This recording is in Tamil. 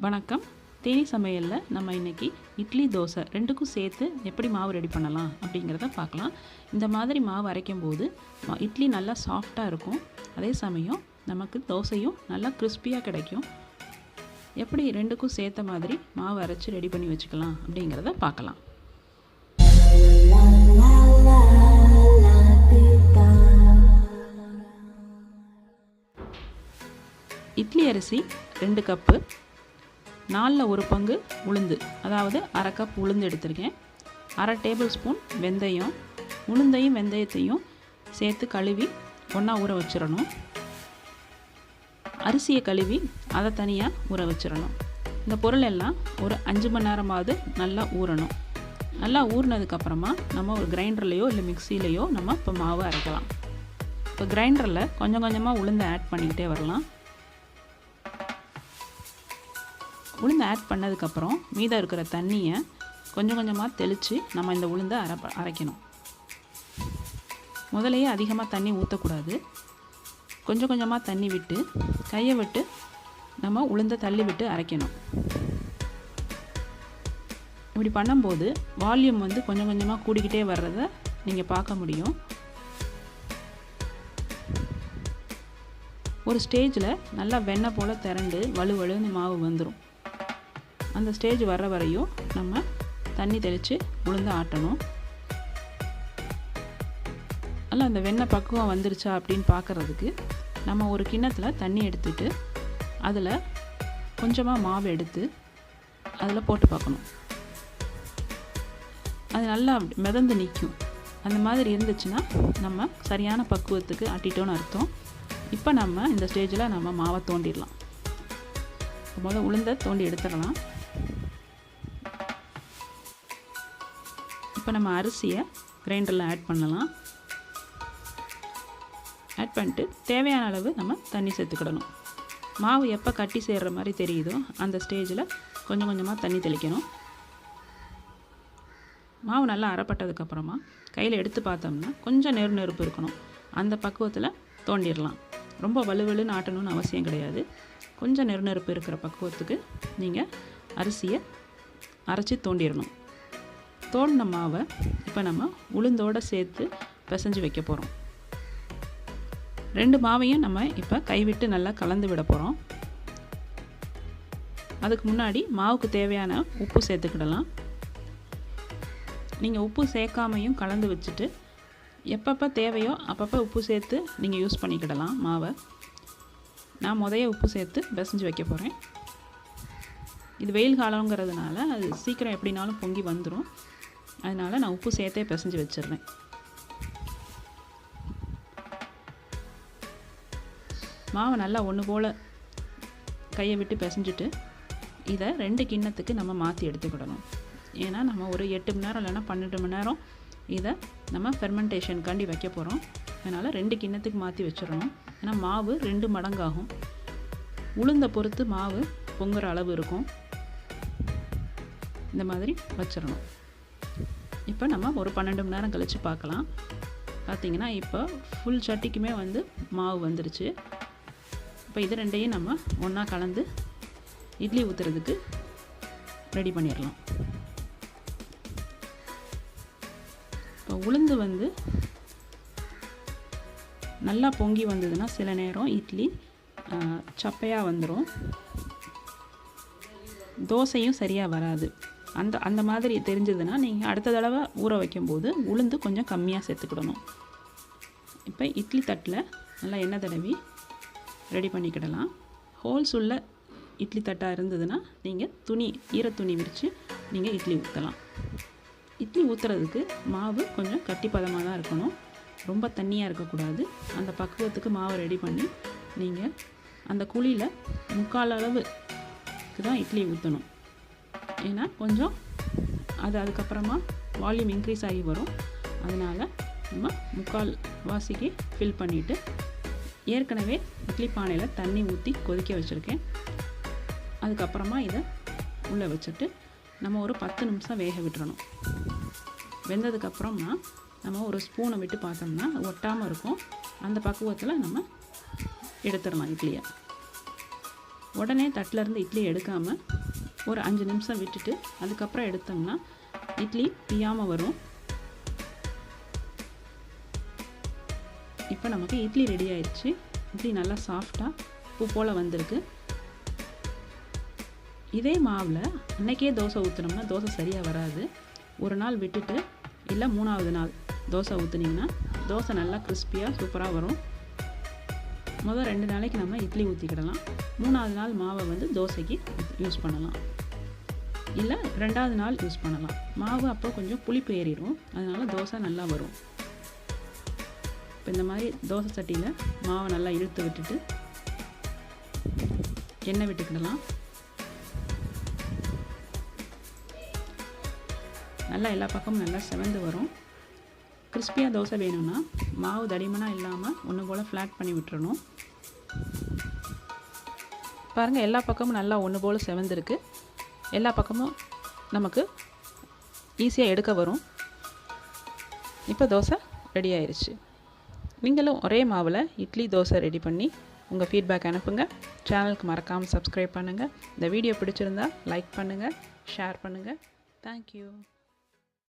வணக்கம். தேனி சமையலில் நம்ம இன்றைக்கி இட்லி தோசை ரெண்டுக்கும் சேர்த்து எப்படி மாவு ரெடி பண்ணலாம் அப்படிங்கிறத பார்க்கலாம். இந்த மாதிரி மாவு அரைக்கும் போது இட்லி நல்லா சாஃப்டாக இருக்கும், அதே சமயம் நமக்கு தோசையும் நல்லா கிறிஸ்பியாக கிடைக்கும். எப்படி ரெண்டுக்கும் சேர்த்த மாதிரி மாவு அரைச்சி ரெடி பண்ணி வச்சுக்கலாம் அப்படிங்கிறத பார்க்கலாம். இட்லி அரிசி 2 கப்பு, 4 1 பங்கு உளுந்து, அதாவது அரை கப் உளுந்து எடுத்திருக்கேன். அரை டேபிள் ஸ்பூன் வெந்தயம். உளுந்தையும் வெந்தயத்தையும் சேர்த்து கழுவி ஒன்றா ஊற வச்சிடணும். அரிசியை கழுவி அதை தனியாக ஊற வச்சிடணும். இந்த பொருள் எல்லாம் ஒரு 5 மணி நேரமாவது நல்லா ஊறணும். நல்லா ஊறினதுக்கப்புறமா நம்ம ஒரு கிரைண்டர்லேயோ இல்லை மிக்சிலேயோ நம்ம இப்போ மாவு அரைக்கலாம். இப்போ கிரைண்டரில் கொஞ்சம் கொஞ்சமாக உளுந்தை ஆட் பண்ணிக்கிட்டே வரலாம். உளுந்து ஆட் பண்ணதுக்கப்புறம் மீதம் இருக்கிற தண்ணியை கொஞ்சம் கொஞ்சமாக தெளித்து நம்ம இந்த உளுந்தை அரைக்கணும். முதலையே அதிகமாக தண்ணி ஊற்றக்கூடாது. கொஞ்சம் கொஞ்சமாக தண்ணி விட்டு கையை விட்டு நம்ம உளுந்தை தள்ளி விட்டு அரைக்கணும். இப்படி பண்ணும்போது வால்யூம் கொஞ்சம் கொஞ்சமாக கூடிக்கிட்டே வர்றதை நீங்கள் பார்க்க முடியும். ஒரு ஸ்டேஜில் நல்லா வெண்ணெய் போல் திரண்டு வலுவலுன்னு மாவு வந்துடும். அந்த ஸ்டேஜ் வர்ற வரையும் நம்ம தண்ணி தெளித்து உளுந்து ஆட்டணும். நல்லா அந்த வெண்ணெய் பக்குவம் வந்துருச்சா அப்படின்னு பார்க்குறதுக்கு நம்ம ஒரு கிண்ணத்தில் தண்ணி எடுத்துட்டு அதில் கொஞ்சமாக மாவு எடுத்து அதில் போட்டு பார்க்கணும். அது நல்லா மிதந்து நிற்கும். அந்த மாதிரி இருந்துச்சுன்னா நம்ம சரியான பக்குவத்துக்கு ஆட்டிட்டோன்னு அர்த்தம். இப்போ நம்ம இந்த ஸ்டேஜில் நம்ம மாவை தோண்டிடலாம். முதல்ல உளுந்தை தோண்டி எடுத்துடலாம். இப்போ நம்ம அரிசியை கிரைண்டரில் ஆட் பண்ணலாம். ஆட் பண்ணிட்டு தேவையான அளவு நம்ம தண்ணி சேர்த்துக்கிடணும். மாவு எப்போ கட்டி சேர்கிற மாதிரி தெரியுதோ அந்த ஸ்டேஜில் கொஞ்சம் கொஞ்சமாக தண்ணி தெளிக்கணும். மாவு நல்லா அரைப்பட்டதுக்கப்புறமா கையில் எடுத்து பார்த்தோம்னா கொஞ்சம் நெருப்பு இருக்கணும். அந்த பக்குவத்தில் தோண்டிடலாம். ரொம்ப வலுவலுன்னு ஆட்டணும்னு அவசியம் கிடையாது. கொஞ்சம் நெருப்பு இருக்கிற பக்குவத்துக்கு நீங்கள் அரிசியை அரைச்சி தோண்டிடணும். தோண்டின மாவை இப்போ நம்ம உளுந்தோடு சேர்த்து பிசைஞ்சு வைக்க போகிறோம். 2 மாவையும் நம்ம இப்போ கைவிட்டு நல்லா கலந்து விட போகிறோம். அதுக்கு முன்னாடி மாவுக்கு தேவையான உப்பு சேர்த்துக்கிடலாம். நீங்கள் உப்பு சேர்க்காமையும் கலந்து வச்சுட்டு எப்பப்போ தேவையோ அப்பப்போ உப்பு சேர்த்து நீங்கள் யூஸ் பண்ணிக்கிடலாம் மாவை. நான் உப்பு சேர்த்து பிசைஞ்சு வைக்க போகிறேன். இது வெயில் காலங்கிறதுனால அது சீக்கிரம் எப்படினாலும் பொங்கி வந்துடும். அதனால் நான் உப்பு சேர்த்தே பிசைஞ்சு வச்சிடுறேன். மாவை நல்லா ஒன்று போல் கையை விட்டு பிசைஞ்சிட்டு இதை 2 கிண்ணத்துக்கு நம்ம மாற்றி எடுத்துக்கிடணும். ஏன்னா நம்ம ஒரு 8 மணி நேரம் இல்லைன்னா 12 மணி நேரம் இதை நம்ம ஃபெர்மெண்டேஷனுக்காண்டி வைக்க போகிறோம். அதனால் 2 கிண்ணத்துக்கு மாற்றி வச்சிடணும். ஏன்னா மாவு 2 மடங்காகும். உளுந்தை பொறுத்து மாவு பொங்குற அளவு இருக்கும். இந்த மாதிரி வச்சிடணும். இப்போ நம்ம ஒரு 12 மணி நேரம் கழித்து பார்க்கலாம். பார்த்திங்கன்னா இப்போ ஃபுல் சட்டிக்குமே மாவு வந்துருச்சு. இப்போ இது 2ஐயும் நம்ம ஒன்றா கலந்து இட்லி ஊற்றுறதுக்கு ரெடி பண்ணிடலாம். இப்போ உளுந்து நல்லா பொங்கி வந்ததுன்னா சில நேரம் இட்லி சப்பையாக வந்துடும். தோசையும் சரியாக வராது. அந்த மாதிரி தெரிஞ்சதுன்னா நீங்கள் அடுத்த தடவை ஊற வைக்கும்போது உளுந்து கொஞ்சம் கம்மியாக சேர்த்துக்கிடணும். இப்போ இட்லி தட்டில் நல்லா எண்ணெய் தடவி ரெடி பண்ணிக்கிடலாம். ஹோல்ஸ் உள்ள இட்லி தட்டாக இருந்ததுன்னா நீங்கள் ஈரத்துணி விரித்து நீங்கள் இட்லி ஊற்றலாம். இட்லி ஊற்றுறதுக்கு மாவு கொஞ்சம் கட்டிப்பதமாக தான் இருக்கணும். ரொம்ப தண்ணியாக இருக்கக்கூடாது. அந்த பக்குவத்துக்கு மாவை ரெடி பண்ணி நீங்கள் அந்த குழியில் 3/4 அளவுக்கு தான் இட்லி ஊற்றணும். ஏன்னா கொஞ்சம் அதுக்கப்புறமா வால்யூம் இன்க்ரீஸ் ஆகி வரும். அதனால் நம்ம 3/4 வாசிக்கு ஃபில் பண்ணிவிட்டு ஏற்கனவே இட்லி பானையில் தண்ணி ஊற்றி கொதிக்க வச்சுருக்கேன். அதுக்கப்புறமா இதை உள்ளே வச்சுட்டு நம்ம ஒரு 10 நிமிஷம் வேக விட்டுறணும். வெந்ததுக்கப்புறமா நம்ம ஒரு ஸ்பூனை விட்டு பார்த்தோம்னா ஒட்டாமல் இருக்கும். அந்த பக்குவத்தில் நம்ம எடுத்துடலாம் இட்லியை. உடனே தட்டிலேருந்து இட்லி எடுக்காமல் ஒரு 5 நிமிஷம் விட்டுட்டு அதுக்கப்புறம் எடுத்தோம்னா இட்லி பியாமல் வரும். இப்போ நமக்கு இட்லி ரெடி ஆயிடுச்சு. இட்லி நல்லா சாஃப்டாக பூ போல் வந்திருக்கு. இதே மாவில் அன்றைக்கே தோசை ஊற்றினோம்னா தோசை சரியாக வராது. ஒரு நாள் விட்டுட்டு இல்லை 3ஆவது நாள் தோசை ஊற்றுனீங்கன்னா தோசை நல்லா கிறிஸ்பியாக சூப்பராக வரும். முதல் 2 நாளைக்கு நம்ம இட்லி ஊற்றிக்கிடலாம். 3ஆவது நாள் மாவை வந்து தோசைக்கு யூஸ் பண்ணலாம், இல்லை 2ஆவது நாள் யூஸ் பண்ணலாம். மாவு அப்போ கொஞ்சம் புளிப்பு ஏறிடும், அதனால் தோசை நல்லா வரும். இப்போ இந்த மாதிரி தோசை சட்டியில் மாவை நல்லா இழுத்து விட்டுட்டு எண்ணெய் விட்டுக்கிடலாம். நல்லா எல்லா பக்கமும் நல்லா செவந்து வரும். கிறிஸ்பியாக தோசை வேணும்னா மாவு தடிமனாக இல்லாமல் ஒன்று போல் ஃப்ளாட் பண்ணி விட்டுறணும். பாருங்கள், எல்லா பக்கமும் நல்லா ஒன்று போல் செவந்திருக்கு. எல்லா பக்கமும் நமக்கு ஈஸியாக எடுக்க வரும். இப்போ தோசை ரெடி ஆயிடுச்சு. நீங்களும் ஒரே மாவில் இட்லி தோசை ரெடி பண்ணி உங்கள் ஃபீட்பேக் அனுப்புங்க. சேனலுக்கு மறக்காமல் சப்ஸ்கிரைப் பண்ணுங்கள். இந்த வீடியோ பிடிச்சிருந்தா லைக் பண்ணுங்கள், ஷேர் பண்ணுங்கள். தேங்க்யூ.